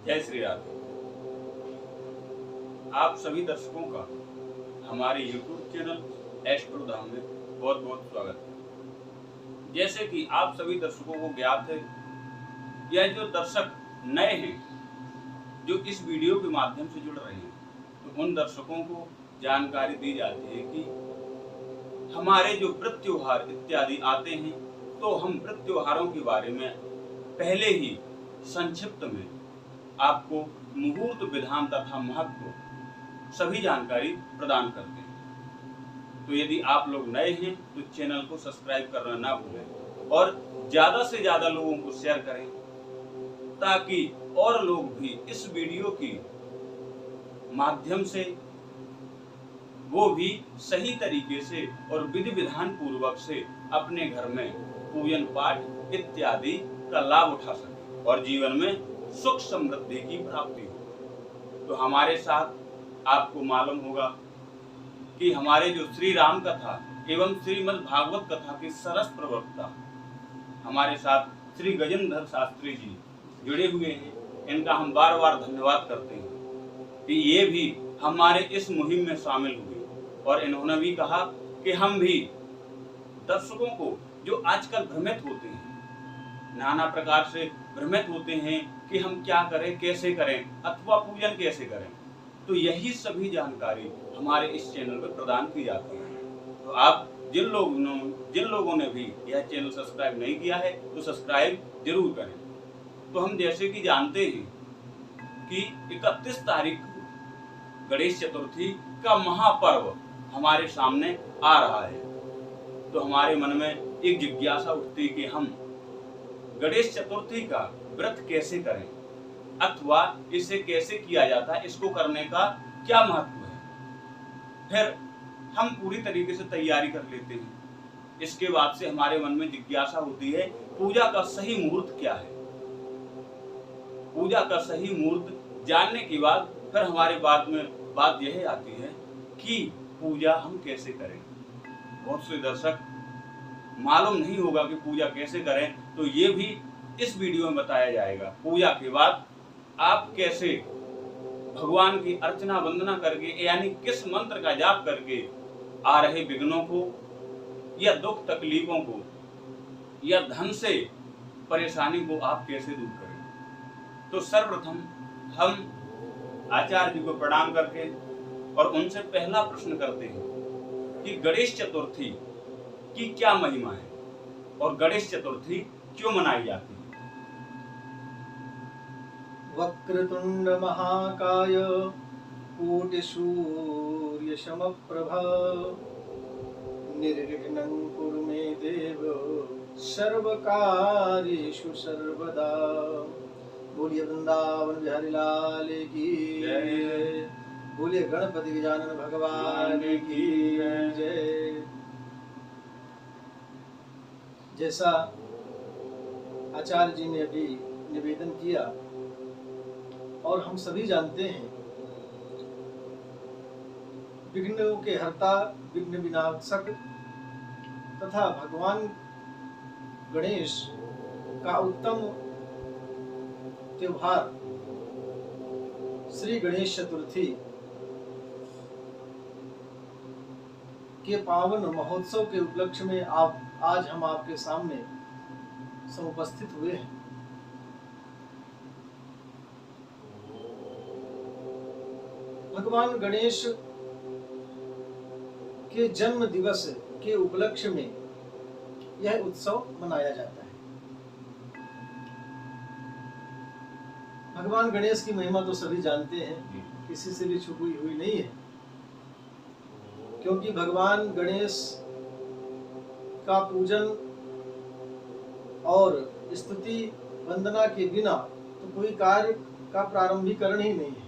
जय श्री राधे। आप सभी दर्शकों का हमारे YouTube चैनल एस्ट्रो धाम में बहुत बहुत स्वागत है। जैसे कि आप सभी दर्शकों को ज्ञात है, यह जो दर्शक नए हैं जो इस वीडियो के माध्यम से जुड़ रहे हैं, तो उन दर्शकों को जानकारी दी जाती है कि हमारे जो व्रत त्योहार इत्यादि आते हैं, तो हम व्रत त्योहारों के बारे में पहले ही संक्षिप्त में आपको मुहूर्त विधान तथा महत्व सभी जानकारी प्रदान करते हैं। तो यदि आप लोग नए हैं तो चैनल को सब्सक्राइब करना ना भूलें और ज़्यादा से ज़्यादा लोगों को शेयर करें, ताकि और लोग भी इस वीडियो की माध्यम से वो भी सही तरीके से और विधि विधान पूर्वक से अपने घर में पूजन पाठ इत्यादि का लाभ उठा सके और जीवन में सुख समृद्धि की प्राप्ति हो। तो हमारे साथ आपको मालूम होगा कि हमारे जो श्री राम कथा एवं श्रीमद् भागवत कथा के सरस प्रवक्ता हमारे साथ श्री गजेंद्र शास्त्री जी जुड़े हुए हैं। इनका हम बार बार धन्यवाद करते हैं कि ये भी हमारे इस मुहिम में शामिल हुए और इन्होंने भी कहा कि हम भी दर्शकों को जो आजकल भ्रमित होते हैं, नाना प्रकार से भ्रमित होते हैं कि हम क्या करें, कैसे करें अथवा पूजन कैसे करें, तो यही सभी जानकारी हमारे इस चैनल पर प्रदान की जाती है। तो आप जिन लोगों ने भी यह चैनल सब्सक्राइब नहीं किया है तो सब्सक्राइब जरूर करें। तो हम जैसे कि जानते हैं कि 31 तारीख गणेश चतुर्थी का महापर्व हमारे सामने आ रहा है, तो हमारे मन में एक जिज्ञासा उठती है कि हम गणेश चतुर्थी का व्रत कैसे करें अथवा इसे कैसे किया जाता है, इसको करने का क्या महत्व है। फिर हम पूरी तरीके से तैयारी कर लेते हैं। इसके बाद से हमारे मन में जिज्ञासा होती है पूजा का सही मुहूर्त क्या है। पूजा का सही मुहूर्त जानने के बाद फिर हमारे बात यह आती है कि पूजा हम कैसे करें। बहुत से दर्शक मालूम नहीं होगा कि पूजा कैसे करें, तो ये भी इस वीडियो में बताया जाएगा। पूजा के बाद आप कैसे भगवान की अर्चना वंदना करके, यानी किस मंत्र का जाप करके आ रहे विघ्नों को या दुख तकलीफों को या धन से परेशानी को आप कैसे दूर करें। तो सर्वप्रथम हम आचार्य जी को प्रणाम करके और उनसे पहला प्रश्न करते हैं कि गणेश चतुर्थी की क्या महिमा है और गणेश चतुर्थी क्यों मनाई जाती है। वक्रतुंड महाकाय कोटि सूर्य समप्रभा निर्विघ्नं कुरु मे देव सर्वकार्येषु सर्वदा। बोलिए वृंदावन बिहारी लाल की जय। बोलिए गणपति गजानन भगवान की जय। जैसा आचार्य जी ने अभी निवेदन किया और हम सभी जानते हैं, विघ्नों के हर्ता, विघ्न विनाशक तथा भगवान गणेश का उत्तम त्योहार श्री गणेश चतुर्थी के पावन महोत्सव के उपलक्ष्य में आज हम आपके सामने समुपस्थित हुए हैं। भगवान गणेश के जन्म दिवस के उपलक्ष्य में यह उत्सव मनाया जाता है। भगवान गणेश की महिमा तो सभी जानते हैं, किसी से भी छुपी हुई नहीं है, क्योंकि भगवान गणेश का पूजन और स्तुति वंदना के बिना तो कोई कार्य का प्रारंभीकरण ही नहीं है।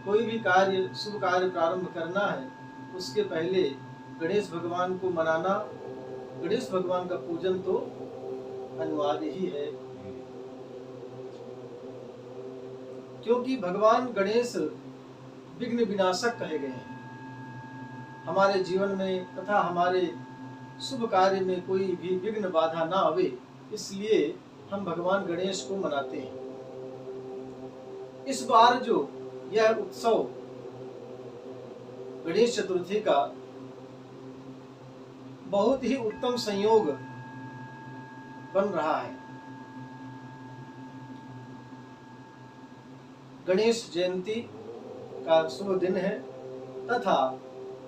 कोई भी कार्य, शुभ कार्य प्रारंभ करना है, उसके पहले गणेश भगवान को मनाना, गणेश भगवान का पूजन तो अनिवार्य ही है। क्योंकि भगवान गणेश विघ्न विनाशक कहे गए हैं। हमारे जीवन में तथा हमारे शुभ कार्य में कोई भी विघ्न बाधा ना आवे, इसलिए हम भगवान गणेश को मनाते हैं। इस बार जो यह उत्सव गणेश चतुर्थी का बहुत ही उत्तम संयोग बन रहा है। गणेश जयंती का शुभ दिन है तथा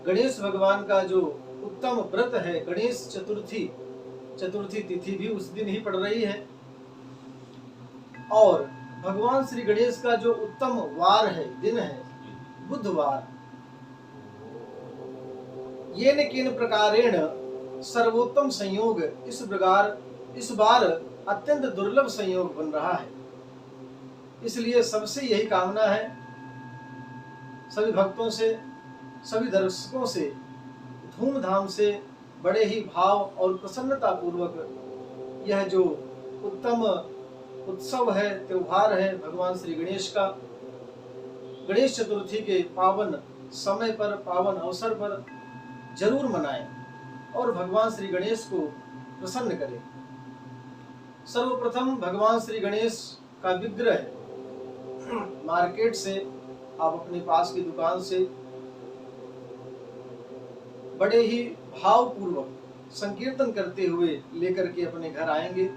गणेश भगवान का जो उत्तम व्रत है गणेश चतुर्थी तिथि भी उस दिन ही पड़ रही है। और भगवान श्री गणेश का जो उत्तम वार है, दिन है, बुधवार। येन केन प्रकारेण सर्वोत्तम संयोग इस बार अत्यंत दुर्लभ संयोग बन रहा है। इसलिए सबसे यही कामना है, सभी भक्तों से, सभी दर्शकों से धूमधाम से, बड़े ही भाव और प्रसन्नता पूर्वक यह जो उत्तम उत्सव है, त्योहार है भगवान श्री गणेश का, गणेश चतुर्थी के पावन समय पर, पावन अवसर पर जरूर मनाएं और भगवान श्री गणेश को प्रसन्न करें। सर्वप्रथम भगवान श्री गणेश का विग्रह मार्केट से, आप अपने पास की दुकान से बड़े ही भावपूर्वक संकीर्तन करते हुए लेकर के अपने घर आएंगे।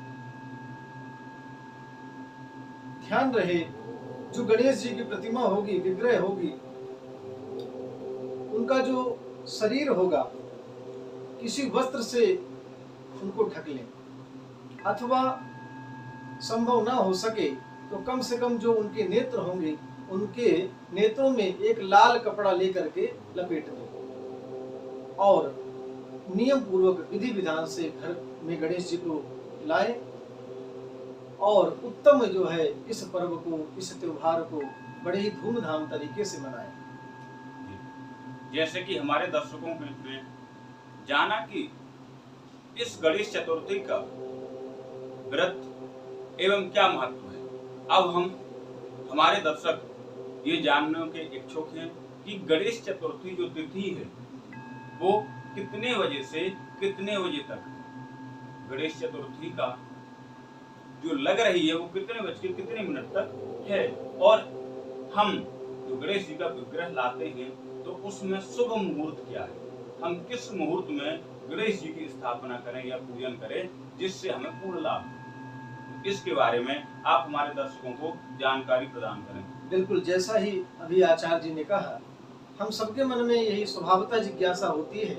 ध्यान रहे, जो गणेश जी की प्रतिमा होगी, विग्रह होगी, उनका जो शरीर होगा किसी वस्त्र से उनको ढक लें, अथवा संभव ना हो सके तो कम से कम जो उनके नेत्र होंगे उनके नेत्रों में एक लाल कपड़ा लेकर के लपेट दें और नियम पूर्वक विधि विधान से घर में गणेश जी को लाएं और उत्तम जो है इस पर्व को, इस त्योहार को बड़े ही धूमधाम तरीके से मनाएं। जैसे कि हमारे दर्शकों ने जाना कि इस गणेश चतुर्थी का व्रत एवं क्या महत्व है, अब हमारे दर्शक ये जानने के इच्छुक हैं कि गणेश चतुर्थी जो तिथि है वो कितने बजे से कितने बजे तक, गणेश चतुर्थी का जो लग रही है वो कितने बज के कितने मिनट तक है, और हम जो गणेश जी का विग्रह लाते हैं तो उसमें शुभ मुहूर्त क्या है, हम किस मुहूर्त में गणेश जी की स्थापना करें या पूजन करें जिससे हमें पूर्ण लाभ हो। इसके बारे में आप हमारे दर्शकों को जानकारी प्रदान करें। बिल्कुल, जैसा ही अभी आचार्य जी ने कहा, हम सबके मन में यही स्वभावतः जिज्ञासा होती है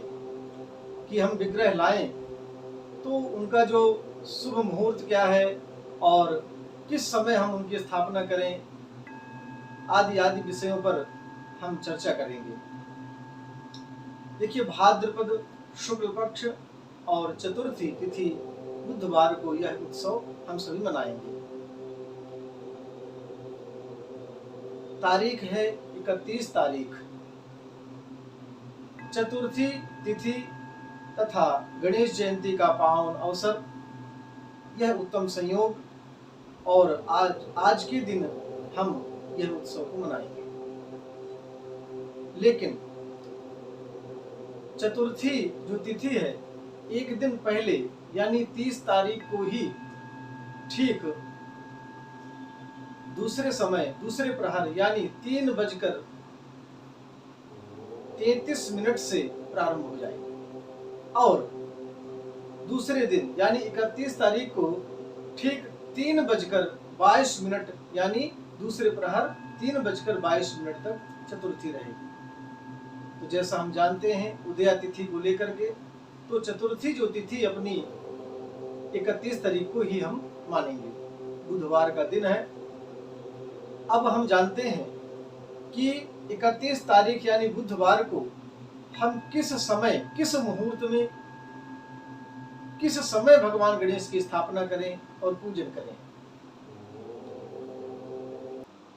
कि हम विग्रह लाएं तो उनका जो शुभ मुहूर्त क्या है और किस समय हम उनकी स्थापना करें, आदि आदि विषयों पर हम चर्चा करेंगे। देखिए, भाद्रपद शुक्ल पक्ष और चतुर्थी तिथि बुधवार को यह उत्सव हम सभी मनाएंगे। तारीख है 31 तारीख। चतुर्थी तिथि तथा गणेश जयंती का पावन अवसर, यह उत्तम संयोग, और आज के दिन हम यह उत्सव को मनाएंगे। लेकिन चतुर्थी जो तिथि है, एक दिन पहले यानी 30 तारीख को ही ठीक दूसरे समय, दूसरे प्रहर यानी 3:33 से प्रारंभ हो जाएगी, और दूसरे दिन यानी 31 तारीख को ठीक 3:22 यानी दूसरे प्रहर 3:22 तक चतुर्थी रहेगी। तो जैसा हम जानते हैं उदया तिथि को लेकर के, तो चतुर्थी जो तिथि अपनी 31 तारीख को ही हम मानेंगे, बुधवार का दिन है। अब हम जानते हैं कि 31 तारीख यानी बुधवार को हम किस समय, किस मुहूर्त में, किस समय भगवान गणेश की स्थापना करें और पूजन करें।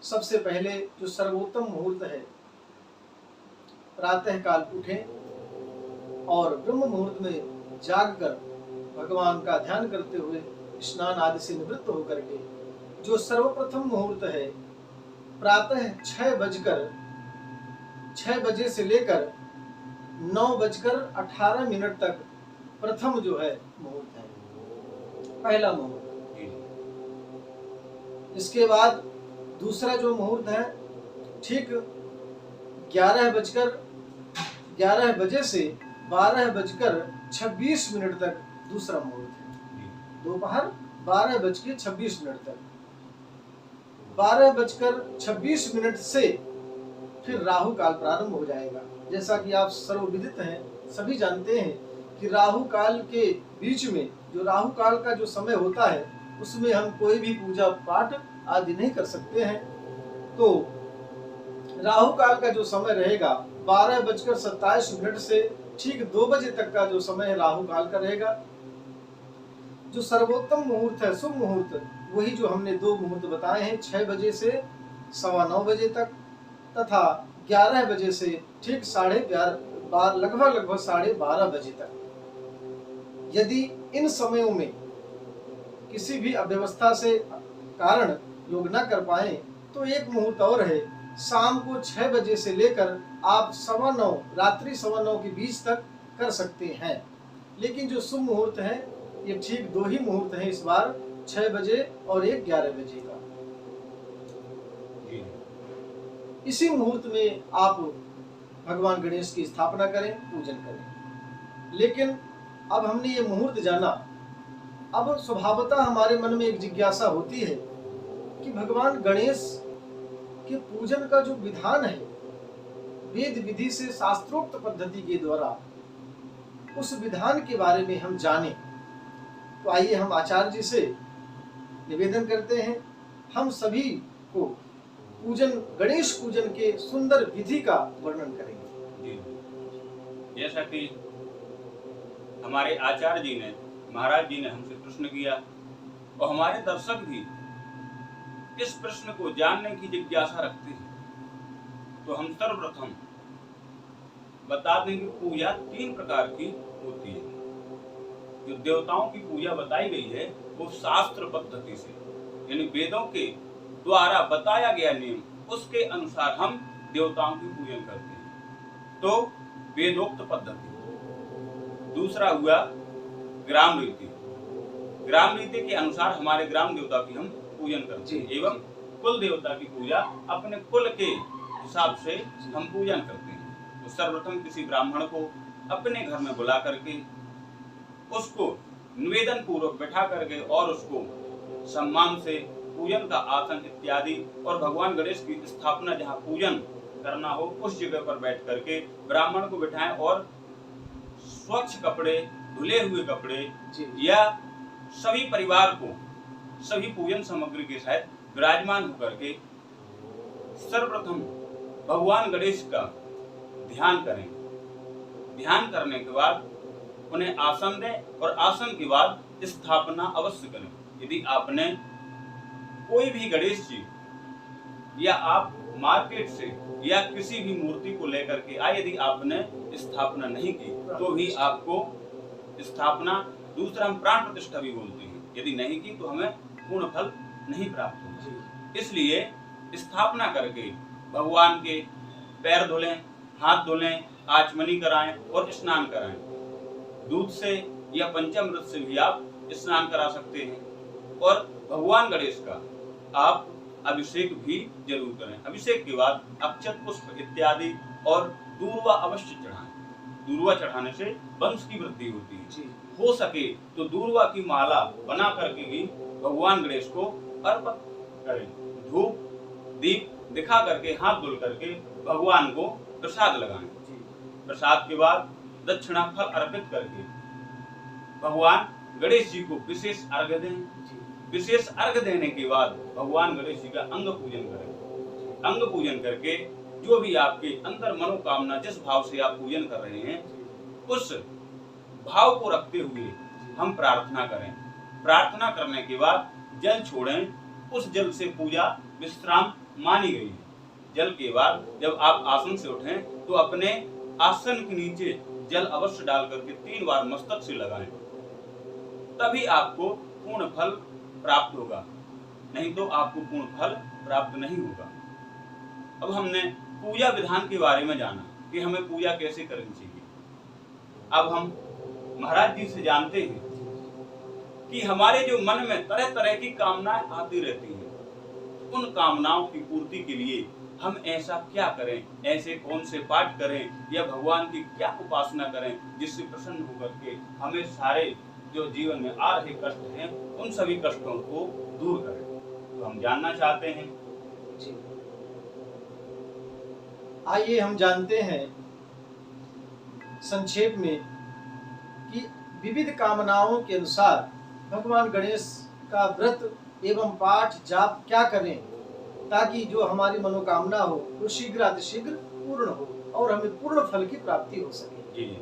सबसे पहले जो सर्वोत्तम मुहूर्त है, प्रातः काल उठें और ब्रह्म मुहूर्त में जागकर भगवान का ध्यान करते हुए स्नान आदि से निवृत्त होकर के जो सर्वप्रथम मुहूर्त है, प्रातः 6 बजे से लेकर 9:18 तक प्रथम जो है मुहूर्त है, पहला मुहूर्त। इसके बाद दूसरा जो मुहूर्त है ठीक 11 बजे से 12:26 तक दूसरा मुहूर्त है। दोपहर 12:26 तक। 12:26 से फिर राहु काल प्रारंभ हो जाएगा। जैसा कि आप सर्वविदित हैं, सभी जानते हैं कि राहु काल के बीच में जो राहु काल का जो समय होता है उसमें हम कोई भी पूजा पाठ आदि नहीं कर सकते हैं। तो राहु काल का जो समय रहेगा 12:27 से ठीक 2 बजे तक का जो समय राहु काल का रहेगा। जो सर्वोत्तम मुहूर्त है, शुभ मुहूर्त, वही जो हमने 2 मुहूर्त बताए हैं, 6 बजे से 9:15 बजे तक तथा 11 बजे से ठीक 11:30 लगभग 12:30 बजे तक। यदि इन समयों में किसी भी अव्यवस्था से कारण योग न कर पाए तो एक मुहूर्त और है, शाम को 6 बजे से लेकर आप 9:15 रात्रि 9:15 के बीच तक कर सकते हैं। लेकिन जो शुभ मुहूर्त है ये ठीक 2 ही मुहूर्त हैं इस बार, 6 बजे और एक 11 बजे का। इसी मुहूर्त में आप भगवान गणेश की स्थापना करें, पूजन करें। लेकिन अब हमने ये मुहूर्त जाना, अब स्वभावतः हमारे मन में एक जिज्ञासा होती है कि भगवान गणेश के पूजन का जो विधान है वेद विधि से शास्त्रोक्त पद्धति के द्वारा, उस विधान के बारे में हम जानें। तो आइए हम आचार्य जी से निवेदन करते हैं, हम सभी को पूजन, गणेश पूजन के सुंदर विधि का वर्णन करेंगे। जैसा कि हमारे आचार्य जी ने, महाराज जी ने हमसे प्रश्न किया और हमारे दर्शक भी इस प्रश्न को जानने की जिज्ञासा रखते हैं, तो हम सर्वप्रथम बता दें कि पूजा 3 प्रकार की होती है। जो देवताओं की पूजा बताई गई है वो शास्त्र पद्धति से, यानी वेदों के द्वारा बताया गया नियम, उसके अनुसार हम देवताओं की पूजन करते हैं, तो वेदोक्त पद्धति। दूसरा हुआ ग्राम रीति। ग्राम रीति के अनुसार हमारे ग्राम देवता की हम पूजन करते हैं, एवं कुल देवता की पूजा अपने कुल के हिसाब से हम पूजन करते हैं। तो सर्वप्रथम किसी ब्राह्मण को अपने घर में बुला करके उसको निवेदन पूर्वक बैठा करके और उसको सम्मान से पूजन का आसन इत्यादि और भगवान गणेश की स्थापना जहाँ पूजन करना हो उस जगह पर बैठ करके ब्राह्मण को बिठाएं और स्वच्छ कपड़े, धुले हुए कपड़े या सभी परिवार को सभी पूजन सामग्री के साथ विराजमान होकर के सर्वप्रथम भगवान गणेश का ध्यान करें। ध्यान करने के बाद उन्हें आसन दें और आसन के बाद स्थापना अवश्य करें। यदि आपने कोई भी गणेश जी या आप मार्केट से या किसी भी मूर्ति को लेकर के आए, यदि आपने स्थापना नहीं की तो भी आपको स्थापना, दूसरा हम प्राण प्रतिष्ठा भी बोलते हैं, यदि नहीं की तो हमें पूर्ण फल नहीं प्राप्त होगा। इसलिए स्थापना करके भगवान के पैर धुलें, हाथ धुलें, आचमनी कराएं और स्नान कराएं। दूध से या पंचामृत से भी आप स्नान करा सकते हैं और भगवान गणेश का आप अभिषेक भी जरूर करें। अभिषेक के बाद अक्षत, पुष्प इत्यादि और दूर्वा अवश्य चढ़ाएं। दूर्वा चढ़ाने से वंश की वृद्धि होती है। हो सके तो दूर्वा की माला बना करके भी भगवान गणेश को अर्पित करें। धूप दीप दिखा करके, हाथ धुल करके भगवान को प्रसाद लगाएं। प्रसाद के बाद दक्षिणा फल अर्पित करके भगवान गणेश जी को विशेष अर्घ्य दें। विशेष अर्घ्य देने के बाद भगवान गणेश जी का अंग पूजन करें। अंग पूजन करके जो भी आपके अंदर मनोकामना, जिस भाव से आप पूजन कर रहे हैं, उस भाव को रखते हुए हम प्रार्थना करें। प्रार्थना करने के बाद जल छोड़ें। उस जल से पूजा विश्राम मानी गई है। जल के बाद जब आप आसन से उठें तो अपने आसन के नीचे जल अवश्य डाल करके 3 बार मस्तक से लगाएं, तभी आपको पूर्ण फल प्राप्त होगा, नहीं तो आपको पूर्ण फल प्राप्त नहीं होगा। अब हमने पूजा विधान के बारे में जाना कि हमें पूजा कैसे करनी चाहिए। अब हम महाराज जी से जानते हैं कि हमारे जो मन में तरह तरह की कामनाएं आती रहती हैं, उन कामनाओं की पूर्ति के लिए हम ऐसा क्या करें, ऐसे कौन से पाठ करें या भगवान की क्या उपासना करें जिससे प्रसन्न होकर के हमें सारे जो जीवन में आ रहे कष्ट हैं उन सभी कष्टों को दूर करें। तो हम जानना चाहते हैं जी। आइए हम जानते हैं संक्षेप में कि विविध कामनाओं के अनुसार भगवान गणेश का व्रत एवं पाठ जाप क्या करें ताकि जो हमारी मनोकामना हो वो शीघ्र अतिशीघ्र पूर्ण हो और हमें पूर्ण फल की प्राप्ति हो सके। जी।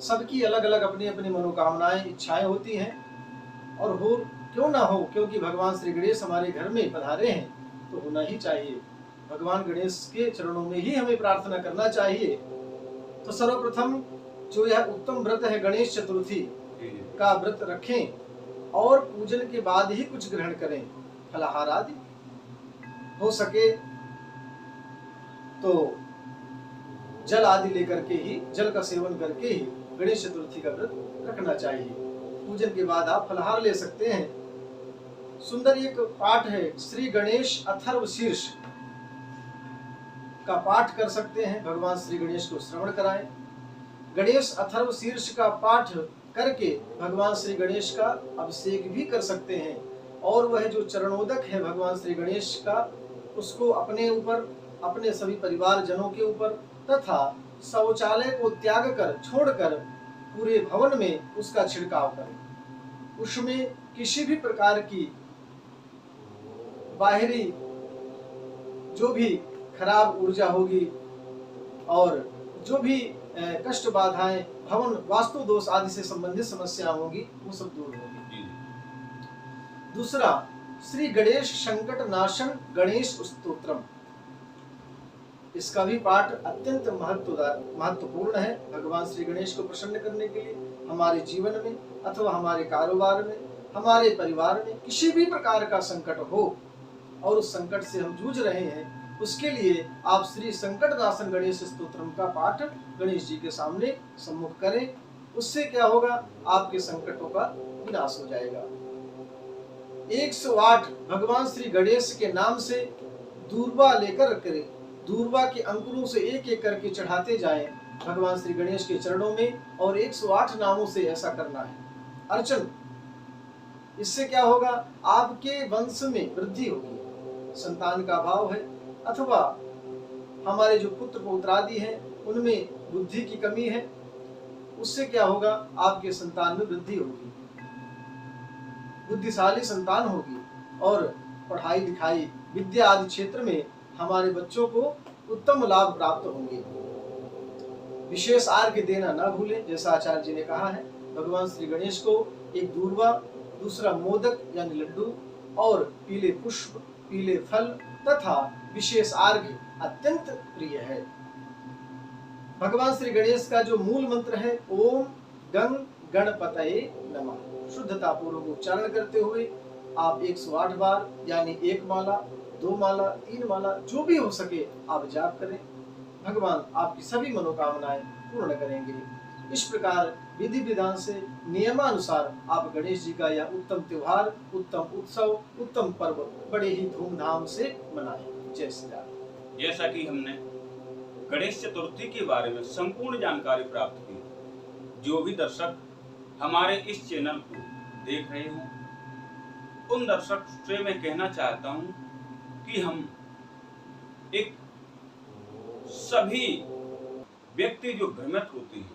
सबकी अलग अलग अपनी अपनी मनोकामनाएं इच्छाएं होती हैं और हो क्यों ना हो, क्योंकि भगवान श्री गणेश हमारे घर में पधारे हैं तो होना ही चाहिए। भगवान गणेश के चरणों में ही हमें प्रार्थना करना चाहिए। तो सर्वप्रथम जो यह उत्तम व्रत है गणेश चतुर्थी का व्रत रखें और पूजन के बाद ही कुछ ग्रहण करें, फलाहार आदि हो सके तो जल आदि लेकर के ही, जल का सेवन करके ही गणेश चतुर्थी का व्रत रखना चाहिए। पूजन के बाद आप फलाहार ले सकते हैं। सुंदर एक पाठ है, श्री गणेश अथर्व शीर्ष का पाठ कर सकते हैं। भगवान श्री गणेश को श्रवण कराएं। गणेश अथर्व शीर्ष का पाठ करके भगवान श्री गणेश का अभिषेक भी कर सकते हैं और वह जो चरणोदक है भगवान श्री गणेश का, उसको अपने ऊपर, अपने सभी परिवार जनों के ऊपर तथा शौचालय को त्याग कर छोड़कर पूरे भवन में उसका छिड़काव करें। उसमें किसी भी प्रकार की बाहरी जो भी खराब ऊर्जा होगी और जो भी कष्ट बाधाएं, भवन वास्तु दोष आदि से संबंधित समस्या होंगी वो सब दूर होगी। दूसरा, श्री गणेश संकट नाशन गणेश स्तोत्रम, इसका भी पाठ अत्यंत महत्वपूर्ण है। भगवान श्री गणेश को प्रसन्न करने के लिए हमारे जीवन में अथवा हमारे कारोबार में, हमारे परिवार में किसी भी प्रकार का संकट हो और उस संकट से हम जूझ रहे हैं, उसके लिए आप श्री संकट नाशन गणेश स्तोत्रम का पाठ गणेश जी के सामने सम्मुख करें। उससे क्या होगा, आपके संकटों का विनाश हो जाएगा। 108 भगवान श्री गणेश के नाम से दूर्वा लेकर करें, दूर्वा के अंकुरों से एक एक करके चढ़ाते जाएं भगवान श्री गणेश के चरणों में और 108 नामों से ऐसा करना है अर्चन। इससे क्या होगा, आपके वंश में वृद्धि होगी, संतान का अभाव है अथवा हमारे जो पुत्र पौत्रादि हैं उनमें बुद्धि की कमी है, उससे क्या होगा, आपके संतान में वृद्धि होगी, बुद्धिशाली संतान होगी और पढ़ाई लिखाई विद्या आदि क्षेत्र में हमारे बच्चों को उत्तम लाभ प्राप्त होंगे। विशेष अर्घ्य देना न भूलें, जैसा आचार्य जी ने कहा है। भगवान श्री गणेश को एक दूर्वा, दूसरा मोदक यानी लड्डू और पीले पुष्प, पीले फल तथा विशेष अर्घ्य अत्यंत प्रिय है। भगवान श्री गणेश का जो मूल मंत्र है, ओम गं गणपतये नमः, शुद्धता पूर्वक उच्चारण करते हुए आप 108 बार यानी 1 माला, 2 माला, 3 माला जो भी हो सके आप जाप करें। भगवान आपकी सभी मनोकामनाएं पूर्ण करेंगे। इस प्रकार विधि विधान से नियमानुसार आप गणेश जी का यह उत्तम त्योहार, उत्तम उत्सव, उत्तम पर्व बड़े ही धूमधाम से मनाएं। जय श्री राम। जैसा कि हमने गणेश चतुर्थी के बारे में संपूर्ण जानकारी प्राप्त की, जो भी दर्शक हमारे इस चैनल को देख रहे हों उन दर्शक से मैं कहना चाहता हूं कि हम एक सभी व्यक्ति जो भ्रमित होते हैं,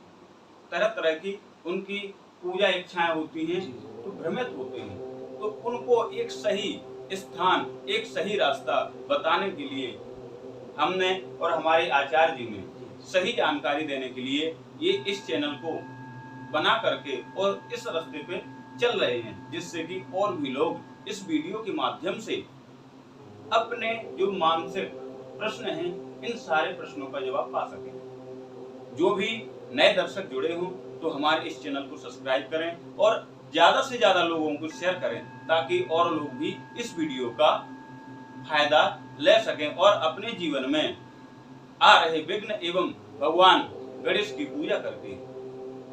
तरह तरह की उनकी पूजा इच्छाएं होती हैं तो भ्रमित होते हैं, तो उनको एक सही स्थान, एक सही रास्ता बताने के लिए हमने और हमारे आचार्य जी ने सही जानकारी देने के लिए ये इस चैनल को बना करके और इस रास्ते पे चल रहे हैं, जिससे कि और भी लोग इस वीडियो के माध्यम से अपने जो मानसिक प्रश्न हैं इन सारे प्रश्नों का जवाब पा सकें। जो भी नए दर्शक जुड़े हों तो हमारे इस चैनल को सब्सक्राइब करें और ज्यादा से ज्यादा लोगों को शेयर करें, ताकि और लोग भी इस वीडियो का फायदा ले सकें और अपने जीवन में आ रहे विघ्न एवं भगवान गणेश की पूजा करके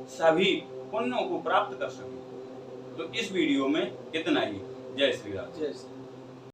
सभी पुण्यों को प्राप्त कर सकें। तो इस वीडियो में इतना ही। जय श्री राम। जय श्री राम।